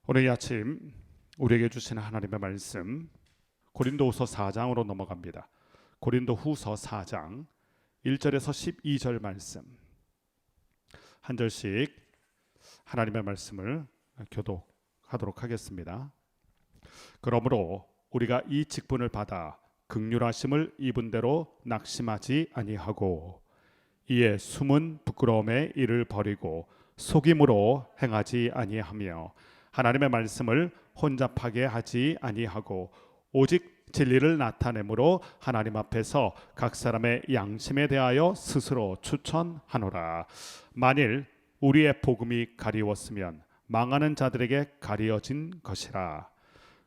오늘 이 아침 우리에게 주시는 하나님의 말씀 고린도후서 4장으로 넘어갑니다. 고린도후서 4장 1절에서 12절 말씀 한 절씩 하나님의 말씀을 교독하도록 하겠습니다. 그러므로 우리가 이 직분을 받아 긍휼하심을 입은 대로 낙심하지 아니하고 이에 숨은 부끄러움의 일을 버리고 속임으로 행하지 아니하며 하나님의 말씀을 혼잡하게 하지 아니하고 오직 진리를 나타내므로 하나님 앞에서 각 사람의 양심에 대하여 스스로 추천하노라. 만일 우리의 복음이 가리웠으면 망하는 자들에게 가리어진 것이라.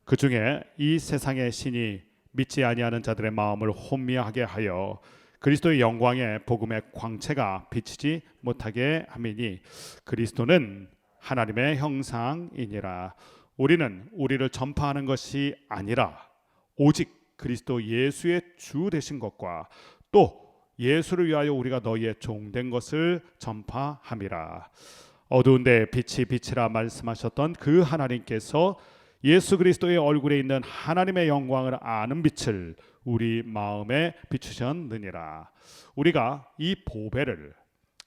그 중에 이 세상의 신이 믿지 아니하는 자들의 마음을 혼미하게 하여 그리스도의 영광의 복음의 광채가 비치지 못하게 함이니 그리스도는 하나님의 형상이니라. 우리는 우리를 전파하는 것이 아니라 오직 그리스도 예수의 주 되신 것과 또 예수를 위하여 우리가 너희의 종된 것을 전파함이라. 어두운데 빛이 빛이라 말씀하셨던 그 하나님께서 예수 그리스도의 얼굴에 있는 하나님의 영광을 아는 빛을 우리 마음에 비추셨느니라. 우리가 이 보배를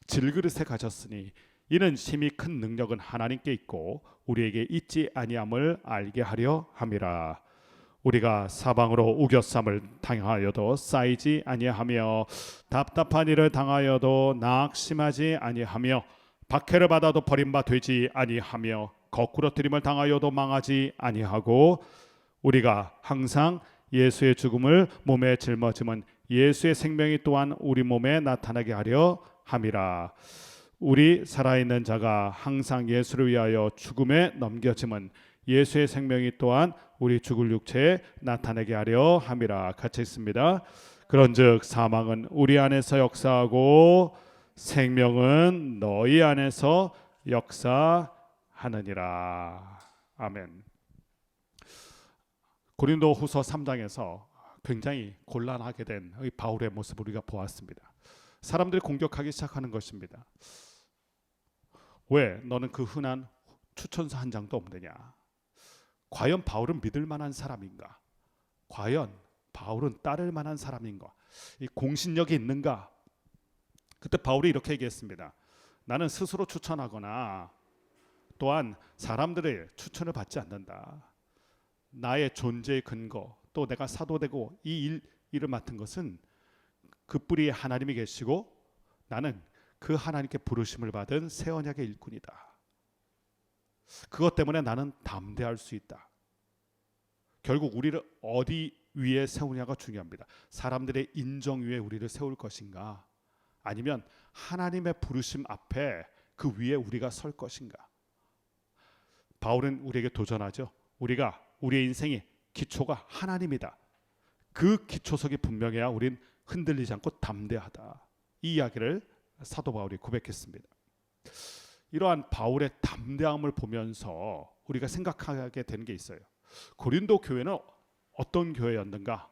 질그릇에 가졌으니 이는 심히 큰 능력은 하나님께 있고 우리에게 있지 아니함을 알게 하려 함이라. 우리가 사방으로 우겨쌈을 당하여도 쌓이지 아니하며 답답한 일을 당하여도 낙심하지 아니하며 박해를 받아도 버림바 되지 아니하며 거꾸러뜨림을 당하여도 망하지 아니하고 우리가 항상 예수의 죽음을 몸에 짊어지면 예수의 생명이 또한 우리 몸에 나타나게 하려 함이라. 우리 살아있는 자가 항상 예수를 위하여 죽음에 넘겨짐은 예수의 생명이 또한 우리 죽을 육체에 나타나게 하려 함이라. 같이 읽습니다. 그런즉 사망은 우리 안에서 역사하고 생명은 너희 안에서 역사하느니라. 아멘. 고린도후서 3장에서 굉장히 곤란하게 된 바울의 모습을 우리가 보았습니다. 사람들이 공격하기 시작하는 것입니다. 왜 너는 그 흔한 추천서 한 장도 없느냐? 과연 바울은 믿을 만한 사람인가? 과연 바울은 따를 만한 사람인가? 이 공신력이 있는가? 그때 바울이 이렇게 얘기했습니다. 나는 스스로 추천하거나 또한 사람들의 추천을 받지 않는다. 나의 존재의 근거 또 내가 사도되고 이 일을 맡은 것은 그 뿌리에 하나님이 계시고 나는 그 하나님께 부르심을 받은 새 언약의 일꾼이다. 그것 때문에 나는 담대할 수 있다. 결국 우리를 어디 위에 세우냐가 중요합니다. 사람들의 인정 위에 우리를 세울 것인가 아니면 하나님의 부르심 앞에 그 위에 우리가 설 것인가. 바울은 우리에게 도전하죠. 우리의 인생의 기초가 하나님이다. 그 기초석이 분명해야 우린 흔들리지 않고 담대하다. 이 이야기를 사도 바울이 고백했습니다. 이러한 바울의 담대함을 보면서 우리가 생각하게 되는 게 있어요. 고린도 교회는 어떤 교회였는가?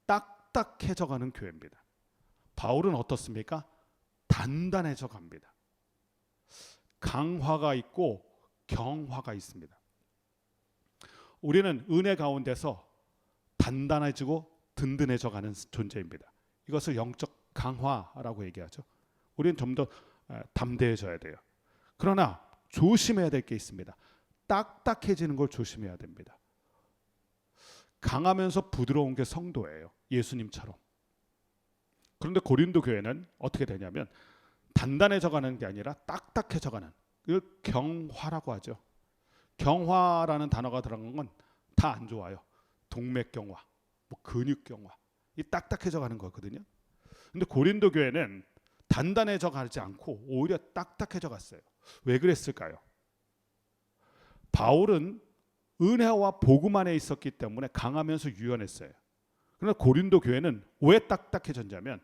딱딱해져가는 교회입니다. 바울은 어떻습니까? 단단해져 갑니다. 강화가 있고 경화가 있습니다. 우리는 은혜 가운데서 단단해지고 든든해져 가는 존재입니다. 이것을 영적 강화라고 얘기하죠. 우리는 좀 더 담대해져야 돼요. 그러나 조심해야 될 게 있습니다. 딱딱해지는 걸 조심해야 됩니다. 강하면서 부드러운 게 성도예요. 예수님처럼. 그런데 고린도 교회는 어떻게 되냐면 단단해져 가는 게 아니라 딱딱해져 가는, 이걸 경화라고 하죠. 경화라는 단어가 들어간 건 다 안 좋아요. 동맥경화, 근육경화, 이 딱딱해져 가는 거거든요. 근데 고린도 교회는 단단해져 가지 않고 오히려 딱딱해져 갔어요. 왜 그랬을까요? 바울은 은혜와 복음 안에 있었기 때문에 강하면서 유연했어요. 그러나 고린도 교회는 왜 딱딱해졌냐면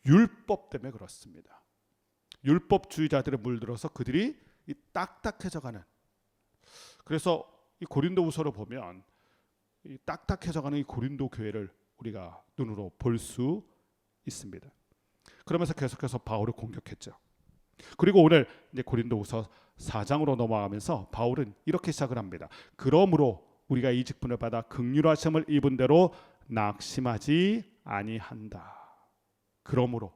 율법 때문에 그렇습니다. 율법주의자들에 물들어서 그들이 이 딱딱해져 가는. 그래서 이 고린도후서를 보면 이 딱딱해져 가는 이 고린도 교회를 우리가 눈으로 볼 수 있습니다. 그러면서 계속해서 바울을 공격했죠. 그리고 오늘 이제 고린도후서 4장으로 넘어가면서 바울은 이렇게 시작을 합니다. 그러므로 우리가 이 직분을 받아 긍휼하심을 입은 대로 낙심하지 아니한다. 그러므로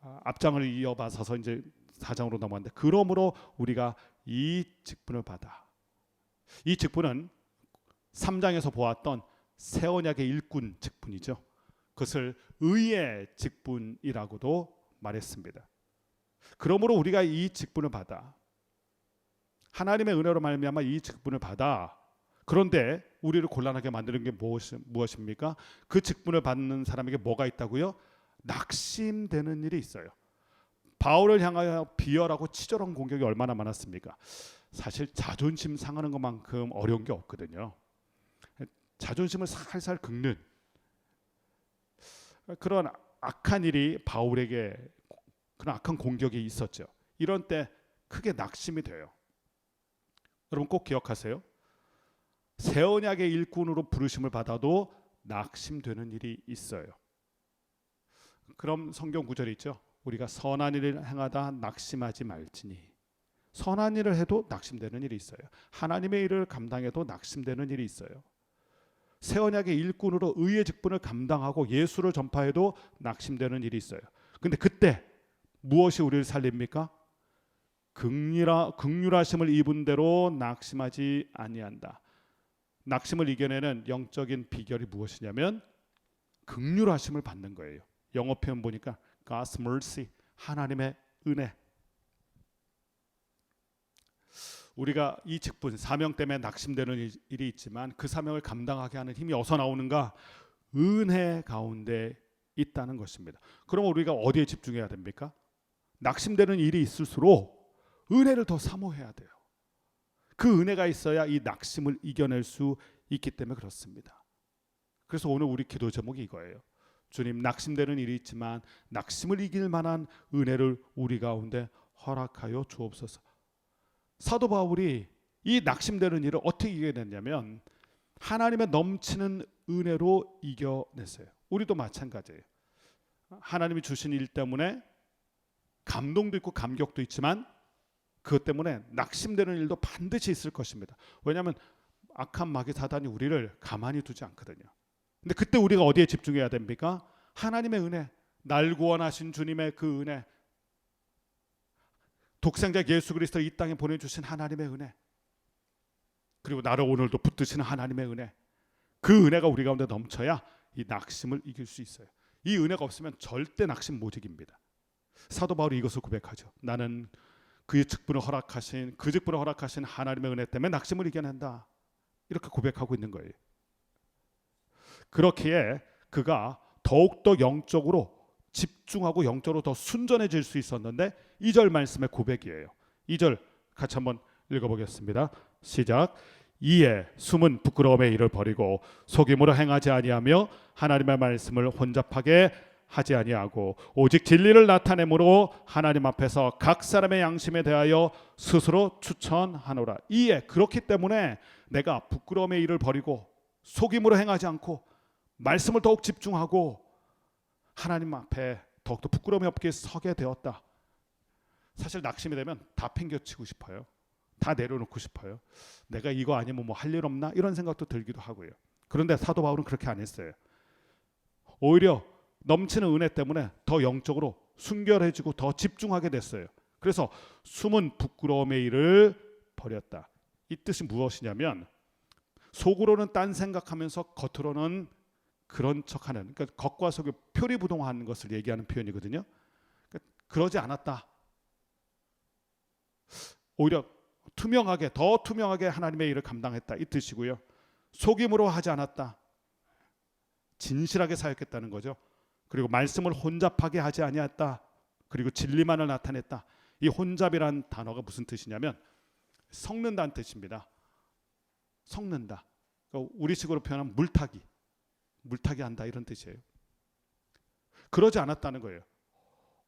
앞장을 이어봐서 이제 4장으로 넘어갔는데, 그러므로 우리가 이 직분을 받아. 이 직분은 3장에서 보았던 새 언약의 일꾼 직분이죠. 그것을 의의 직분이라고도 말했습니다. 그러므로 우리가 이 직분을 받아, 하나님의 은혜로 말미암아 이 직분을 받아. 그런데 우리를 곤란하게 만드는 게 무엇입니까? 그 직분을 받는 사람에게 뭐가 있다고요? 낙심되는 일이 있어요. 바울을 향하여 비열하고 치졸한 공격이 얼마나 많았습니까? 사실 자존심 상하는 것만큼 어려운 게 없거든요. 자존심을 살살 긁는 그런 악한 일이 바울에게, 그런 악한 공격이 있었죠. 이런 때 크게 낙심이 돼요. 여러분 꼭 기억하세요. 새 언약의 일꾼으로 부르심을 받아도 낙심되는 일이 있어요. 그럼 성경 구절이 있죠. 우리가 선한 일을 행하다 낙심하지 말지니. 선한 일을 해도 낙심되는 일이 있어요. 하나님의 일을 감당해도 낙심되는 일이 있어요. 새 언약의 일꾼으로 의의 직분을 감당하고 예수를 전파해도 낙심되는 일이 있어요. 근데 그때 무엇이 우리를 살립니까? 긍휼하심을 입은 대로 낙심하지 아니한다. 낙심을 이겨내는 영적인 비결이 무엇이냐면 긍휼하심을 받는 거예요. 영어 표현 보니까 God's mercy, 하나님의 은혜. 우리가 이 직분, 사명 때문에 낙심되는 일이 있지만 그 사명을 감당하게 하는 힘이 어디서 나오는가? 은혜 가운데 있다는 것입니다. 그럼 우리가 어디에 집중해야 됩니까? 낙심되는 일이 있을수록 은혜를 더 사모해야 돼요. 그 은혜가 있어야 이 낙심을 이겨낼 수 있기 때문에 그렇습니다. 그래서 오늘 우리 기도 제목이 이거예요. 주님, 낙심되는 일이 있지만 낙심을 이길 만한 은혜를 우리 가운데 허락하여 주옵소서. 사도 바울이 이 낙심되는 일을 어떻게 이겨냈냐면 하나님의 넘치는 은혜로 이겨냈어요. 우리도 마찬가지예요. 하나님이 주신 일 때문에 감동도 있고 감격도 있지만 그것 때문에 낙심되는 일도 반드시 있을 것입니다. 왜냐하면 악한 마귀 사단이 우리를 가만히 두지 않거든요. 근데 그때 우리가 어디에 집중해야 됩니까? 하나님의 은혜, 날 구원하신 주님의 그 은혜, 독생자 예수 그리스도 이 땅에 보내주신 하나님의 은혜, 그리고 나를 오늘도 붙드시는 하나님의 은혜, 그 은혜가 우리 가운데 넘쳐야 이 낙심을 이길 수 있어요. 이 은혜가 없으면 절대 낙심 못 이깁니다. 사도 바울이 이것을 고백하죠. 나는 그 직분을 허락하신 하나님의 은혜 때문에 낙심을 이겨낸다. 이렇게 고백하고 있는 거예요. 그렇기에 그가 더욱더 영적으로 집중하고 영적으로 더 순전해질 수 있었는데 2절 말씀의 고백이에요. 2절 같이 한번 읽어보겠습니다. 시작. 이에 숨은 부끄러움의 일을 버리고 속임으로 행하지 아니하며 하나님의 말씀을 혼잡하게 하지 아니하고 오직 진리를 나타내므로 하나님 앞에서 각 사람의 양심에 대하여 스스로 추천하노라. 이에 그렇기 때문에 내가 부끄러움의 일을 버리고 속임으로 행하지 않고 말씀을 더욱 집중하고 하나님 앞에 더욱더 부끄러움이 없게 서게 되었다. 사실 낙심이 되면 다 팽겨치고 싶어요. 다 내려놓고 싶어요. 내가 이거 아니면 뭐 할 일 없나? 이런 생각도 들기도 하고요. 그런데 사도 바울은 그렇게 안 했어요. 오히려 넘치는 은혜 때문에 더 영적으로 순결해지고 더 집중하게 됐어요. 그래서 숨은 부끄러움의 일을 버렸다. 이 뜻이 무엇이냐면 속으로는 딴 생각하면서 겉으로는 그런 척하는, 그러니까 겉과 속이 표리부동한 것을 얘기하는 표현이거든요. 그러니까 그러지 않았다. 오히려 투명하게, 더 투명하게 하나님의 일을 감당했다, 이 뜻이고요. 속임으로 하지 않았다. 진실하게 사역했다는 거죠. 그리고 말씀을 혼잡하게 하지 아니했다. 그리고 진리만을 나타냈다. 이 혼잡이라는 단어가 무슨 뜻이냐면 섞는다는 뜻입니다. 섞는다. 그러니까 우리식으로 표현하면 물타기 한다, 이런 뜻이에요. 그러지 않았다는 거예요.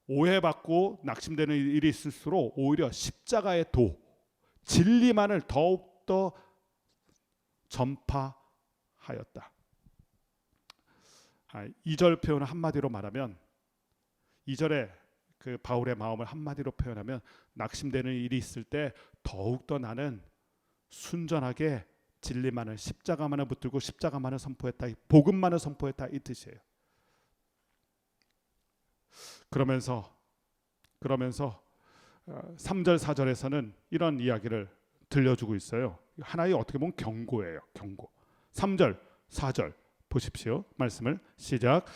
오해받고 낙심되는 일이 있을수록 오히려 십자가의 도, 진리만을 더욱더 전파하였다. 2절 표현을 한마디로 말하면 2절에 그 바울의 마음을 한마디로 표현하면 낙심되는 일이 있을 때 더욱더 나는 순전하게 진리만을 십자가만을 붙들고 십자가만을 선포했다, 복음만을 선포했다 이 뜻이에요. 그러면서 3절 4절에서는 이런 이야기를 들려주고 있어요. 하나의 어떻게 보면 경고예요. 경고. 3절 4절 보십시오. 말씀을 시작.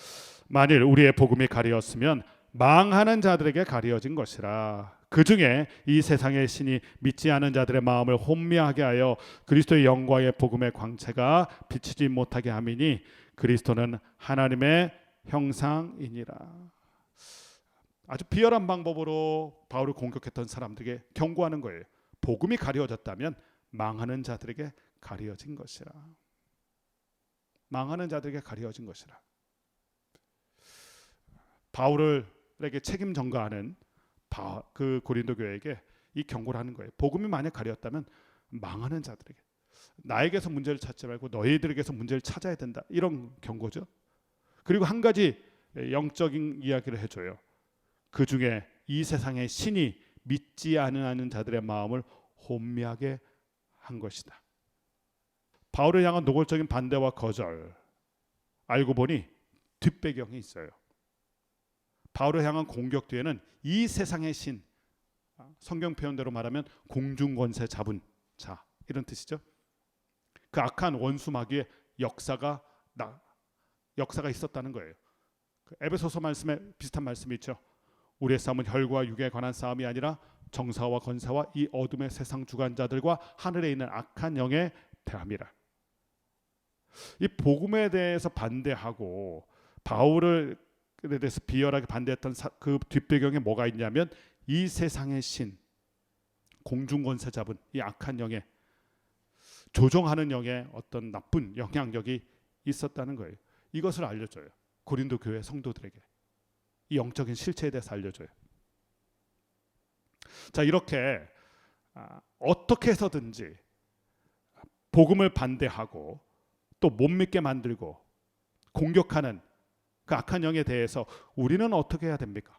만일 우리의 복음이 가리었으면 망하는 자들에게 가리어진 것이라. 그 중에 이 세상의 신이 믿지 않은 자들의 마음을 혼미하게 하여 그리스도의 영광의 복음의 광채가 비치지 못하게 함이니 그리스도는 하나님의 형상이니라. 아주 비열한 방법으로 바울을 공격했던 사람들에게 경고하는 거예요. 복음이 가려졌다면 망하는 자들에게 가려진 것이라. 망하는 자들에게 가려진 것이라. 바울에게 책임 전가하는 그 고린도 교회에게 이 경고를 하는 거예요. 복음이 만약 가렸다면 망하는 자들에게, 나에게서 문제를 찾지 말고 너희들에게서 문제를 찾아야 된다, 이런 경고죠. 그리고 한 가지 영적인 이야기를 해줘요. 그 중에 이 세상의 신이 믿지 않는 자들의 마음을 혼미하게 한 것이다. 바울을 향한 노골적인 반대와 거절, 알고 보니 뒷배경이 있어요. 바울을 향한 공격 뒤에는 이 세상의 신, 성경 표현대로 말하면 공중권세 잡은 자, 이런 뜻이죠. 그 악한 원수 마귀의 역사가 있었다는 거예요. 그 에베소서 말씀에 비슷한 말씀이 있죠. 우리의 싸움은 혈과 육에 관한 싸움이 아니라 정사와 권세와 이 어둠의 세상 주관자들과 하늘에 있는 악한 영에 대함이라. 이 복음에 대해서 반대하고 바울을 대해서 비열하게 반대했던 그 뒷배경에 뭐가 있냐면 이 세상의 신, 공중권세 잡은 이 악한 영에, 조종하는 영의 어떤 나쁜 영향력이 있었다는 거예요. 이것을 알려줘요. 고린도 교회 성도들에게 이 영적인 실체에 대해서 알려줘요. 자, 이렇게 어떻게 해서든지 복음을 반대하고 또 못 믿게 만들고 공격하는 그 악한 영에 대해서 우리는 어떻게 해야 됩니까?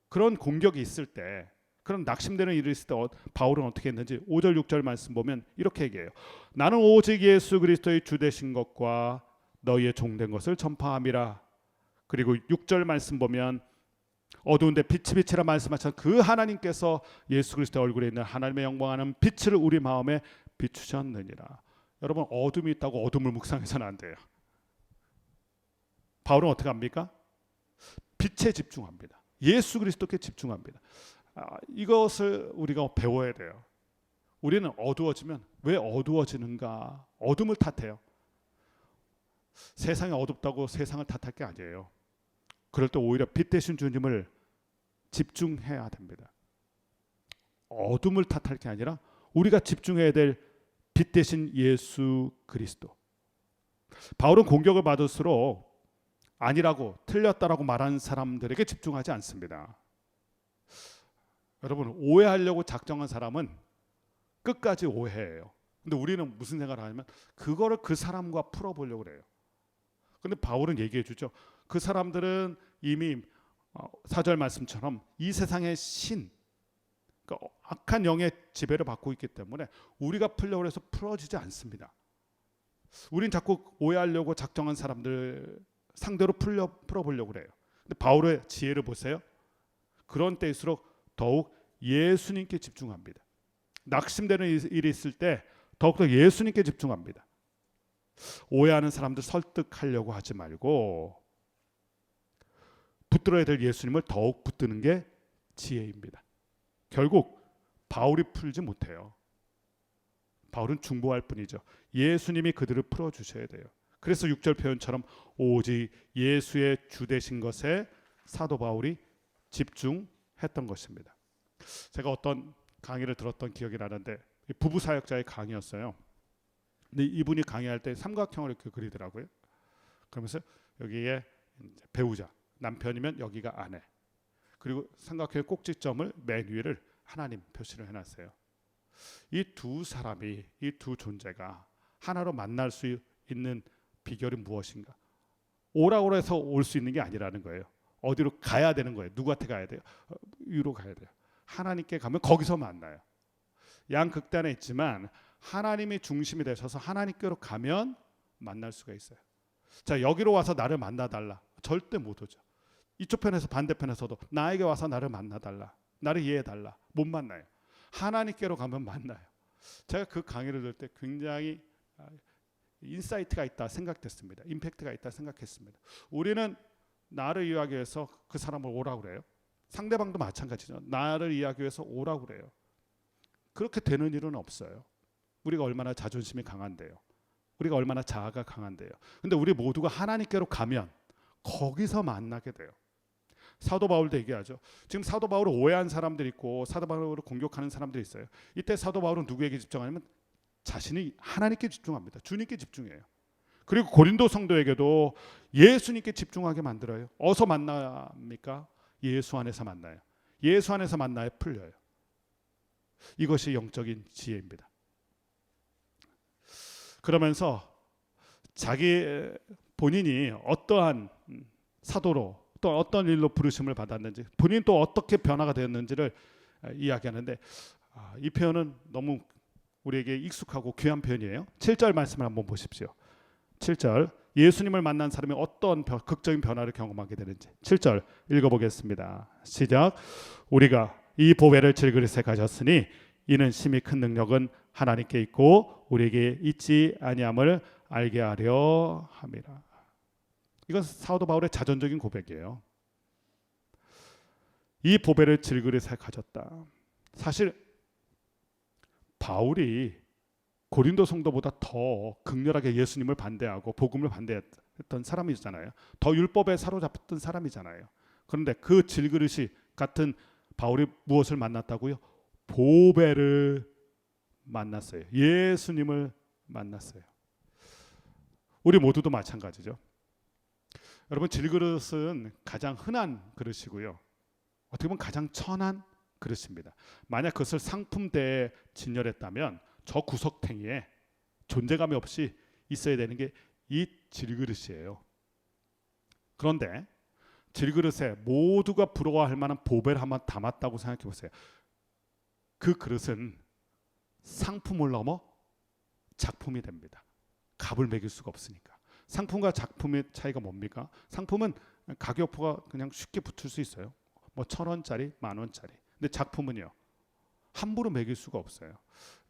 그런 공격이 있을 때, 그런 낙심되는 일이 있을 때 바울은 어떻게 했는지 5절 6절 말씀 보면 이렇게 얘기해요. 나는 오직 예수 그리스도의 주 되신 것과 너희의 종된 것을 전파함이라. 그리고 6절 말씀 보면 어두운데 빛이 빛이라 말씀하신 그 하나님께서 예수 그리스도의 얼굴에 있는 하나님의 영광하는 빛을 우리 마음에 비추셨느니라. 여러분, 어둠이 있다고 어둠을 묵상해서는 안 돼요. 바울은 어떻게 합니까? 빛에 집중합니다. 예수 그리스도께 집중합니다. 이것을 우리가 배워야 돼요. 우리는 어두워지면 왜 어두워지는가? 어둠을 탓해요. 세상이 어둡다고 세상을 탓할 게 아니에요. 그럴 때 오히려 빛 대신 주님을 집중해야 됩니다. 어둠을 탓할 게 아니라 우리가 집중해야 될 빛 대신 예수 그리스도. 바울은 공격을 받을수록 아니라고 틀렸다라고 말하는 사람들에게 집중하지 않습니다. 여러분, 오해하려고 작정한 사람은 끝까지 오해해요. 근데 우리는 무슨 생각을 하냐면 그거를 그 사람과 풀어보려고 그래요. 근데 바울은 얘기해 주죠. 그 사람들은 이미 4절 말씀처럼 이 세상의 신, 그러니까 악한 영의 지배를 받고 있기 때문에 우리가 풀려고 해서 풀어지지 않습니다. 우린 자꾸 오해하려고 작정한 사람들 상대로 풀어보려고 그래요. 근데 바울의 지혜를 보세요. 그런 때일수록 더욱 예수님께 집중합니다. 낙심되는 일이 있을 때 더욱더 예수님께 집중합니다. 오해하는 사람들 설득하려고 하지 말고 붙들어야 될 예수님을 더욱 붙드는 게 지혜입니다. 결국 바울이 풀지 못해요. 바울은 중보할 뿐이죠. 예수님이 그들을 풀어주셔야 돼요. 그래서 6절 표현처럼 오직 예수의 주 되신 것에 사도 바울이 집중했던 것입니다. 제가 어떤 강의를 들었던 기억이 나는데 부부 사역자의 강의였어요. 근데 이분이 강의할 때 삼각형을 이렇게 그리더라고요. 그러면서 여기에 배우자, 남편이면 여기가 아내, 그리고 삼각형의 꼭지점을 맨 위를 하나님 표시를 해놨어요. 이 두 사람이, 이 두 존재가 하나로 만날 수 있는 비결이 무엇인가? 오라고 해서 올 수 있는 게 아니라는 거예요. 어디로 가야 되는 거예요. 누구한테 가야 돼요? 위로 가야 돼요. 하나님께 가면 거기서 만나요. 양극단에 있지만 하나님이 중심이 되셔서 하나님께로 가면 만날 수가 있어요. 자, 여기로 와서 나를 만나달라. 절대 못 오죠. 이쪽 편에서 반대편에서도 나에게 와서 나를 만나달라. 나를 이해해달라. 못 만나요. 하나님께로 가면 만나요. 제가 그 강의를 들을 때 굉장히 인사이트가 있다 생각됐습니다. 임팩트가 있다 생각했습니다. 우리는 나를 이해하기 위해서 그 사람을 오라고 그래요. 상대방도 마찬가지죠. 나를 이해하기 위해서 오라고 그래요. 그렇게 되는 일은 없어요. 우리가 얼마나 자존심이 강한데요. 우리가 얼마나 자아가 강한데요. 근데 우리 모두가 하나님께로 가면 거기서 만나게 돼요. 사도 바울도 얘기하죠. 지금 사도 바울을 오해한 사람들이 있고 사도 바울을 공격하는 사람들이 있어요. 이때 사도 바울은 누구에게 집중하냐면 자신이 하나님께 집중합니다. 주님께 집중해요. 그리고 고린도 성도에게도 예수님께 집중하게 만들어요. 어디서 만납니까? 예수 안에서 만나요. 예수 안에서 만나야 풀려요. 이것이 영적인 지혜입니다. 그러면서 자기 본인이 어떠한 사도로 또 어떤 일로 부르심을 받았는지, 본인 또 어떻게 변화가 되었는지를 이야기하는데, 이 표현은 너무 우리에게 익숙하고 귀한 표현이에요. 7절 말씀을 한번 보십시오. 7절, 예수님을 만난 사람이 어떤 극적인 변화를 경험하게 되는지 7절 읽어보겠습니다. 시작. 우리가 이 보배를 질그릇에 가졌으니 이는 심히 큰 능력은 하나님께 있고 우리에게 있지 아니함을 알게 하려 함이라. 이건 사도 바울의 자전적인 고백이에요. 이 보배를 질그릇에 가졌다. 사실 바울이 고린도 성도보다 더 극렬하게 예수님을 반대하고 복음을 반대했던 사람이잖아요. 더 율법에 사로잡혔던 사람이잖아요. 그런데 그 질그릇이 같은 바울이 무엇을 만났다고요? 보배를 만났어요. 예수님을 만났어요. 우리 모두도 마찬가지죠. 여러분, 질그릇은 가장 흔한 그릇이고요. 어떻게 보면 가장 천한 그릇입니다. 만약 그것을 상품대에 진열했다면 저 구석탱이에 존재감이 없이 있어야 되는 게 이 질그릇이에요. 그런데 질그릇에 모두가 부러워할 만한 보배를 한번 담았다고 생각해 보세요. 그 그릇은 상품을 넘어 작품이 됩니다. 값을 매길 수가 없으니까. 상품과 작품의 차이가 뭡니까? 상품은 가격표가 그냥 쉽게 붙을 수 있어요. 뭐 1,000원짜리, 10,000원짜리. 근데 작품은요, 함부로 매길 수가 없어요.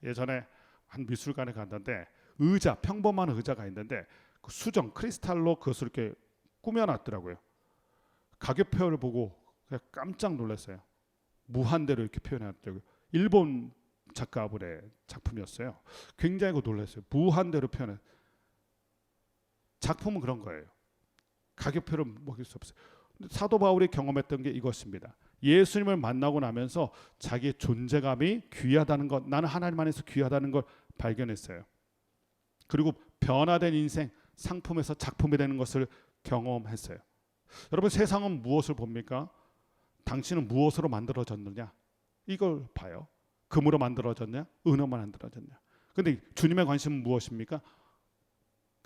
예전에 한 미술관에 갔는데 의자, 평범한 의자가 있는데 그 수정, 크리스탈로 그것을 이렇게 꾸며놨더라고요. 가격표를 보고 그냥 깜짝 놀랐어요. 무한대로 이렇게 표현해놨더라고요. 일본 작가분의 작품이었어요. 굉장히 놀랐어요. 무한대로 표현해. 작품은 그런 거예요. 가격표를 먹일 수 없어요. 사도 바울이 경험했던 게 이것입니다. 예수님을 만나고 나면서 자기의 존재감이 귀하다는 것, 나는 하나님 안에서 귀하다는 걸 발견했어요. 그리고 변화된 인생, 상품에서 작품이 되는 것을 경험했어요. 여러분, 세상은 무엇을 봅니까? 당신은 무엇으로 만들어졌느냐? 이걸 봐요. 금으로 만들어졌냐? 은으로 만들어졌냐? 근데 주님의 관심은 무엇입니까?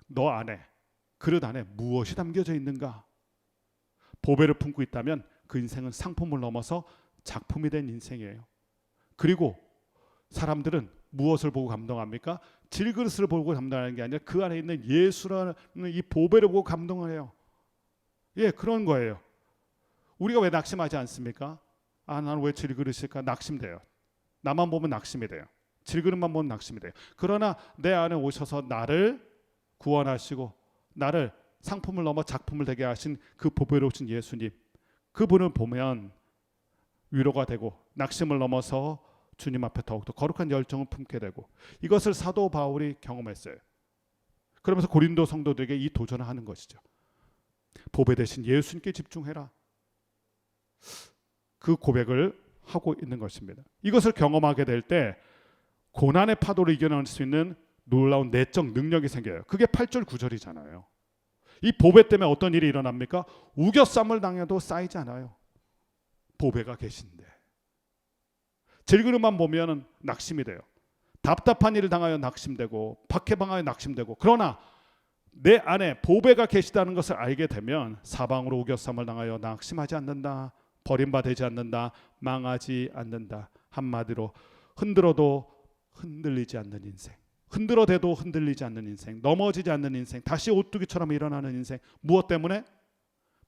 너 안에, 그릇 안에 무엇이 담겨져 있는가? 보배를 품고 있다면 그 인생은 상품을 넘어서 작품이 된 인생이에요. 그리고 사람들은 무엇을 보고 감동합니까? 질그릇을 보고 감동하는 게 아니라 그 안에 있는 예수라는 이 보배를 보고 감동을 해요. 예, 그런 거예요. 우리가 왜 낙심하지 않습니까? 나는 왜 질그릇일까? 낙심돼요. 나만 보면 낙심이 돼요. 질그릇만 보면 낙심이 돼요. 그러나 내 안에 오셔서 나를 구원하시고 나를 상품을 넘어 작품을 되게 하신 그 보배로우신 예수님, 그분을 보면 위로가 되고 낙심을 넘어서 주님 앞에 더욱더 거룩한 열정을 품게 되고, 이것을 사도 바울이 경험했어요. 그러면서 고린도 성도들에게 이 도전을 하는 것이죠. 보배 대신 예수님께 집중해라. 그 고백을 하고 있는 것입니다. 이것을 경험하게 될 때 고난의 파도를 이겨낼 수 있는 놀라운 내적 능력이 생겨요. 그게 8절 9절이잖아요. 이 보배 때문에 어떤 일이 일어납니까? 우겨쌈을 당해도 쌓이지 않아요. 보배가 계신데. 질그릇만 보면 낙심이 돼요. 답답한 일을 당하여 낙심되고 박해당하여 낙심되고, 그러나 내 안에 보배가 계시다는 것을 알게 되면 사방으로 우겨쌈을 당하여 낙심하지 않는다. 버림받지 않는다. 망하지 않는다. 한마디로 흔들어도 흔들리지 않는 인생, 흔들어대도 흔들리지 않는 인생, 넘어지지 않는 인생, 다시 오뚜기처럼 일어나는 인생. 무엇 때문에?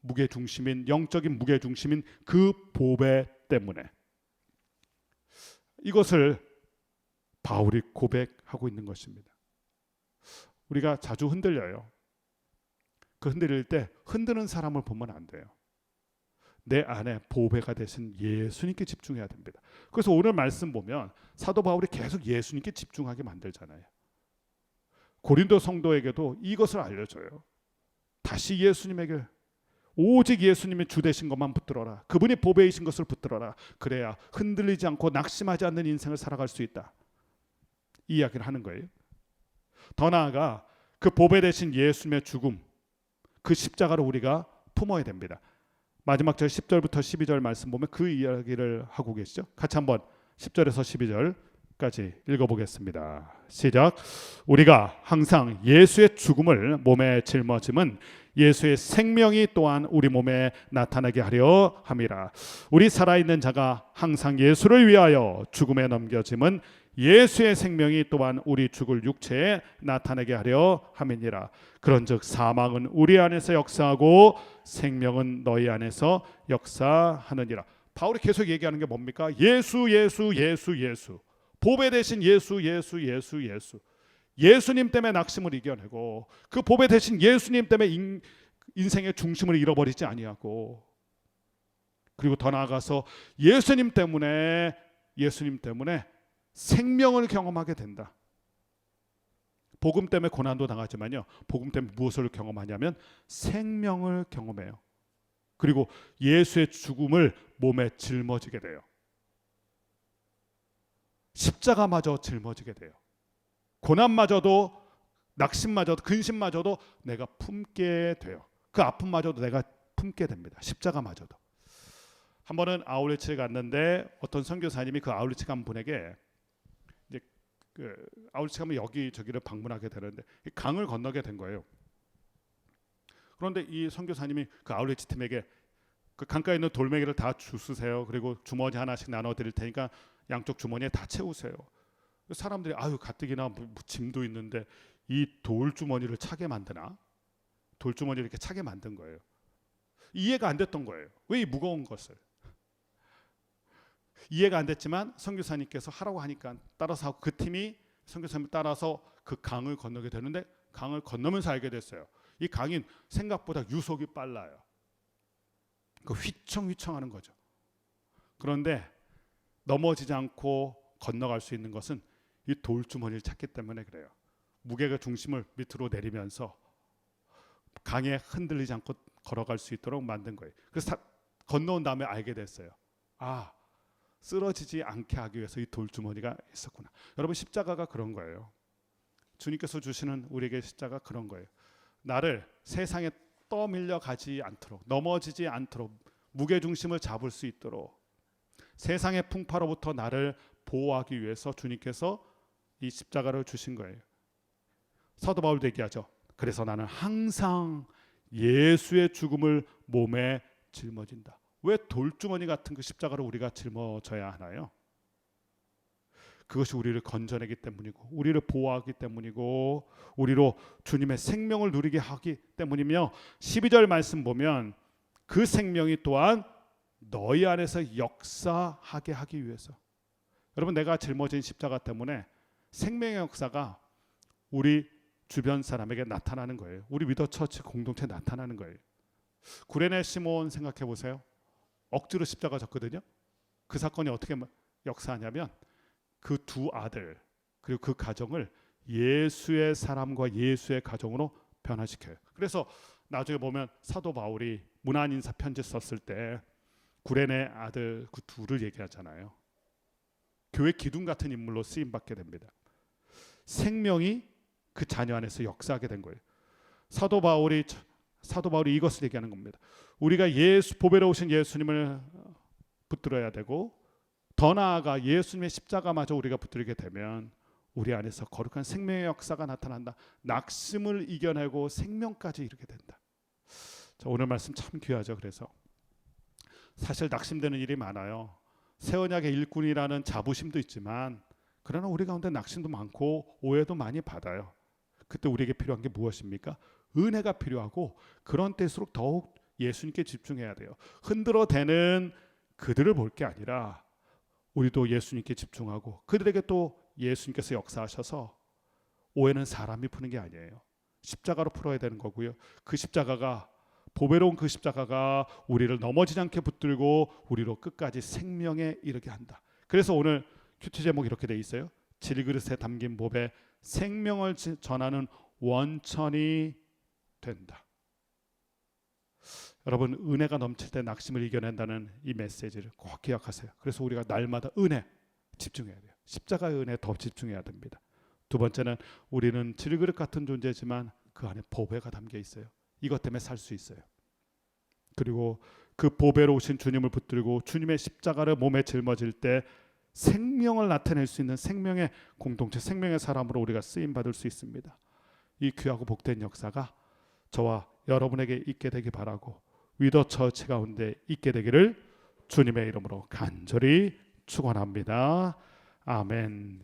무게중심인, 영적인 무게중심인 그 보배 때문에. 이것을 바울이 고백하고 있는 것입니다. 우리가 자주 흔들려요. 그 흔들릴 때 흔드는 사람을 보면 안 돼요. 내 안에 보배가 되신 예수님께 집중해야 됩니다. 그래서 오늘 말씀 보면 사도 바울이 계속 예수님께 집중하게 만들잖아요. 고린도 성도에게도 이것을 알려줘요. 다시 예수님에게, 오직 예수님의 주 되신 것만 붙들어라. 그분이 보배이신 것을 붙들어라. 그래야 흔들리지 않고 낙심하지 않는 인생을 살아갈 수 있다. 이 이야기를 하는 거예요. 더 나아가 그 보배 되신 예수님의 죽음, 그 십자가를 우리가 품어야 됩니다. 마지막 절 10절부터 12절 말씀 보면 그 이야기를 하고 계시죠. 같이 한번 10절에서 12절까지 읽어보겠습니다. 시작. 우리가 항상 예수의 죽음을 몸에 짊어짐은 예수의 생명이 또한 우리 몸에 나타나게 하려 함이라. 우리 살아있는 자가 항상 예수를 위하여 죽음에 넘겨짐은 예수의 생명이 또한 우리 죽을 육체에 나타나게 하려 함이니라. 그런즉 사망은 우리 안에서 역사하고 생명은 너희 안에서 역사하느니라. 바울이 계속 얘기하는 게 뭡니까? 예수, 예수, 예수, 예수. 보배 대신 예수, 예수, 예수, 예수. 예수님 때문에 낙심을 이겨내고 그 보배 대신 예수님 때문에 인생의 중심을 잃어버리지 아니하고, 그리고 더 나아가서 예수님 때문에 생명을 경험하게 된다. 복음 때문에 고난도 당하지만요, 복음 때문에 무엇을 경험하냐면 생명을 경험해요. 그리고 예수의 죽음을 몸에 짊어지게 돼요. 십자가마저 짊어지게 돼요. 고난마저도, 낙심마저도, 근심마저도 내가 품게 돼요. 그 아픔마저도 내가 품게 됩니다. 십자가마저도. 한 번은 아울렛에 갔는데 어떤 선교사님이 그 아울렛에 간 분에게, 이제 그 아울렛에 가면 여기저기를 방문하게 되는데 강을 건너게 된 거예요. 그런데 이 선교사님이 그 아울렛 팀에게 그 강가에 있는 돌멩이를 다 주스세요. 그리고 주머니 하나씩 나눠 드릴 테니까 양쪽 주머니에 다 채우세요. 사람들이 아유 가뜩이나 뭐 짐도 있는데 이 돌주머니를 차게 만드나? 돌주머니를 이렇게 차게 만든 거예요. 이해가 안 됐던 거예요. 왜 이 무거운 것을? 이해가 안 됐지만 선교사님께서 하라고 하니까 따라서 하고, 그 팀이 선교사님 따라서 그 강을 건너게 되는데 강을 건너면서 알게 됐어요. 이 강이 생각보다 유속이 빨라요. 그 휘청휘청하는 거죠. 그런데 넘어지지 않고 건너갈 수 있는 것은 이 돌주머니를 찾기 때문에 그래요. 무게가 중심을 밑으로 내리면서 강에 흔들리지 않고 걸어갈 수 있도록 만든 거예요. 그래서 건너온 다음에 알게 됐어요. 아, 쓰러지지 않게 하기 위해서 이 돌주머니가 있었구나. 여러분, 십자가가 그런 거예요. 주님께서 주시는 우리에게 십자가 그런 거예요. 나를 세상에 떠밀려 가지 않도록, 넘어지지 않도록, 무게중심을 잡을 수 있도록 세상의 풍파로부터 나를 보호하기 위해서 주님께서 이 십자가를 주신 거예요. 사도 바울도 얘기하죠. 그래서 나는 항상 예수의 죽음을 몸에 짊어진다. 왜 돌주머니 같은 그 십자가를 우리가 짊어져야 하나요? 그것이 우리를 건져내기 때문이고, 우리를 보호하기 때문이고, 우리로 주님의 생명을 누리게 하기 때문이며, 12절 말씀 보면 그 생명이 또한 너희 안에서 역사하게 하기 위해서. 여러분, 내가 짊어진 십자가 때문에 생명의 역사가 우리 주변 사람에게 나타나는 거예요. 우리 위더처치 공동체에 나타나는 거예요. 구레네 시몬 생각해 보세요. 억지로 십자가 졌거든요. 그 사건이 어떻게 역사하냐면 그 두 아들 그리고 그 가정을 예수의 사람과 예수의 가정으로 변화시켜요. 그래서 나중에 보면 사도 바울이 문안 인사 편지 썼을 때 구레네 아들 그 둘을 얘기하잖아요. 교회 기둥 같은 인물로 쓰임 받게 됩니다. 생명이 그 자녀 안에서 역사하게 된 거예요. 사도 바울이 이것을 얘기하는 겁니다. 우리가 보배로 오신 예수님을 붙들어야 되고, 더 나아가 예수님의 십자가마저 우리가 붙들게 되면 우리 안에서 거룩한 생명의 역사가 나타난다. 낙심을 이겨내고 생명까지 이르게 된다. 자, 오늘 말씀 참 귀하죠. 그래서 사실 낙심되는 일이 많아요. 새 언약의 일꾼이라는 자부심도 있지만 그러나 우리 가운데 낙심도 많고 오해도 많이 받아요. 그때 우리에게 필요한 게 무엇입니까? 은혜가 필요하고 그런 때일수록 더욱 예수님께 집중해야 돼요. 흔들어대는 그들을 볼 게 아니라 우리도 예수님께 집중하고 그들에게 또 예수님께서 역사하셔서 오해는 사람이 푸는 게 아니에요. 십자가로 풀어야 되는 거고요. 그 십자가가 보배로운 그 십자가가 우리를 넘어지지 않게 붙들고 우리로 끝까지 생명에 이르게 한다. 그래서 오늘 큐티 제목이 이렇게 돼 있어요. 질그릇에 담긴 보배 생명을 전하는 원천이 된다. 여러분 은혜가 넘칠 때 낙심을 이겨낸다는 이 메시지를 꼭 기억하세요. 그래서 우리가 날마다 은혜 집중해야 돼요. 십자가의 은혜에 더 집중해야 됩니다. 두 번째는 우리는 질그릇 같은 존재지만 그 안에 보배가 담겨 있어요. 이것 때문에 살 수 있어요. 그리고 그 보배로 오신 주님을 붙들고 주님의 십자가를 몸에 짊어질 때 생명을 나타낼 수 있는 생명의 공동체, 생명의 사람으로 우리가 쓰임 받을 수 있습니다. 이 귀하고 복된 역사가 저와 여러분에게 있게 되기 바라고 위더 처치 가운데 있게 되기를 주님의 이름으로 간절히 축원합니다. 아멘.